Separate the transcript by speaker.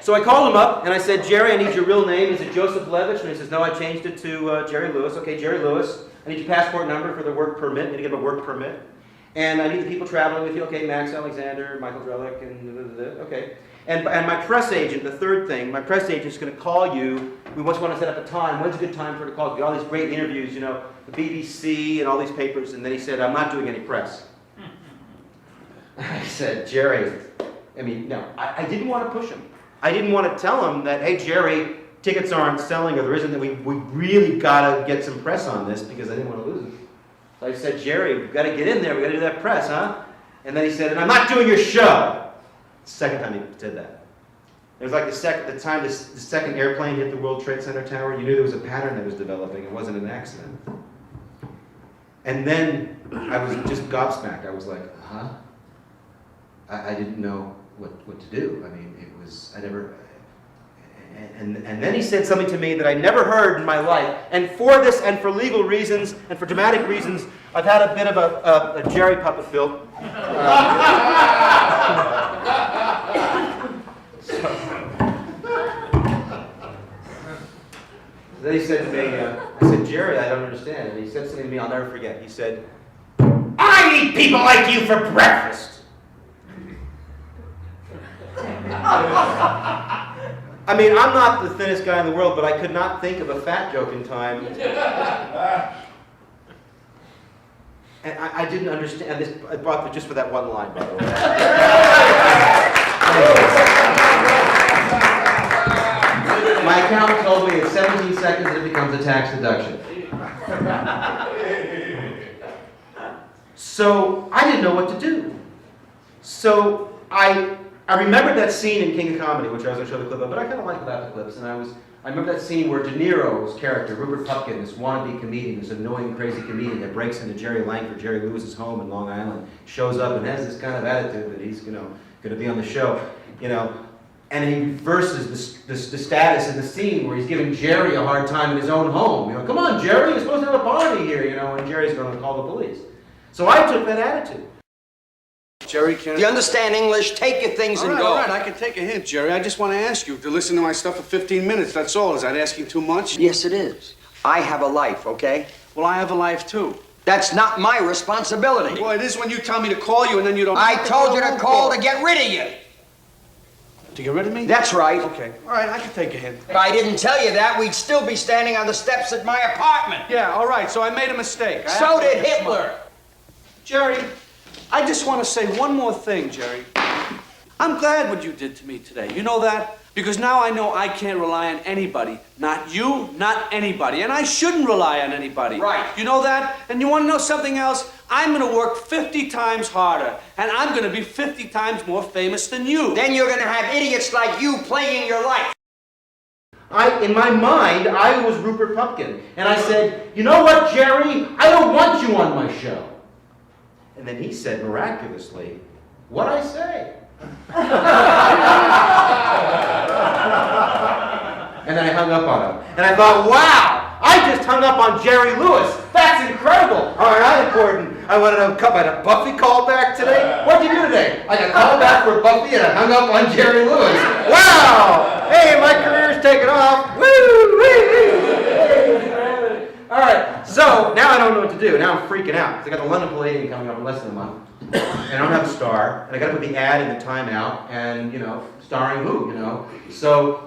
Speaker 1: So I called him up and I said, Jerry, I need your real name. Is it Joseph Levitch? And he says, no, I changed it to Jerry Lewis. Okay, Jerry Lewis. I need your passport number for the work permit. I need to get a work permit. And I need the people traveling with you. Okay, Max Alexander, Michael Drellick, and okay. And my press agent, the third thing, my press agent is going to call you. We just want to set up a time. When's a good time for her to call? Get all these great interviews, you know, the BBC and all these papers. And then he said, I'm not doing any press. I said, Jerry, I mean, no, I didn't want to push him. I didn't want to tell him that, hey, Jerry, tickets aren't selling or there isn't, that we really got to get some press on this because I didn't want to lose it. So I said, Jerry, we've got to get in there. We've got to do that press, huh? And then he said, and I'm not doing your show. The second time he said that. It was like the second airplane hit the World Trade Center tower. You knew there was a pattern that was developing. It wasn't an accident. And then I was just gobsmacked. I was like, huh? I didn't know what to do. I mean, it was, I never, and then he said something to me that I never heard in my life. And for this, and for legal reasons, and for dramatic reasons, I've had a bit of a Jerry puppet built. Then he said to me, I said, Jerry, I don't understand. And he said something to me I'll never forget. He said, I eat people like you for breakfast. I mean, I'm not the thinnest guy in the world, but I could not think of a fat joke in time. And I didn't understand this. I brought it just for that one line, by the way. My accountant told me in 17 seconds it becomes a tax deduction. So I didn't know what to do. So I remembered that scene in King of Comedy, which I was going to show the clip of, but I kind of like without the clips. And I remember that scene where De Niro's character, Rupert Pupkin, this wannabe comedian, this annoying, crazy comedian that breaks into Jerry Langford, Jerry Lewis's home in Long Island, shows up and has this kind of attitude that he's, going to be on the show, and he reverses the status in the scene where he's giving Jerry a hard time in his own home. Come on, Jerry, you're supposed to have a party here, and Jerry's going to call the police. So I took that attitude.
Speaker 2: Jerry, can
Speaker 3: Do you understand English? Take your things and go.
Speaker 2: All right, I can take a hint, Jerry. I just want to ask you to listen to my stuff for 15 minutes. That's all. Is that asking too much?
Speaker 3: Yes, it is. I have a life, okay?
Speaker 2: Well, I have a life, too.
Speaker 3: That's not my responsibility.
Speaker 2: Well, it is when you tell me to call you and then you don't...
Speaker 3: I told you to call to get rid of you.
Speaker 2: To get rid of me?
Speaker 3: That's right.
Speaker 2: Okay. All right, I can take a hint.
Speaker 3: If I didn't tell you that, we'd still be standing on the steps at my apartment.
Speaker 2: Yeah, all right, so I made a mistake.
Speaker 3: So did Hitler.
Speaker 2: Jerry, I just want to say one more thing, Jerry. I'm glad what you did to me today. You know that? Because now I know I can't rely on anybody. Not you, not anybody. And I shouldn't rely on anybody.
Speaker 3: Right.
Speaker 2: You know that? And you want to know something else? I'm going to work 50 times harder. And I'm going to be 50 times more famous than you.
Speaker 3: Then you're going to have idiots like you playing your life.
Speaker 1: In my mind, I was Rupert Pupkin. And I said, you know what, Jerry? I don't want you on my show. And then he said, miraculously, what'd I say? And then I hung up on him. And I thought, wow, I just hung up on Jerry Lewis. That's incredible. All right, Gordon. I wanted to come at a Buffy call back today. What'd you do today? I got called back for Buffy and I hung up on Jerry Lewis. Wow. Hey, my career's taken off. Woo, woo. All right, so now I don't know what to do. Now I'm freaking out. I got the London Palladium coming up in less than a month. And I don't have a star. And I got to put the ad in the Time Out. And, starring who, So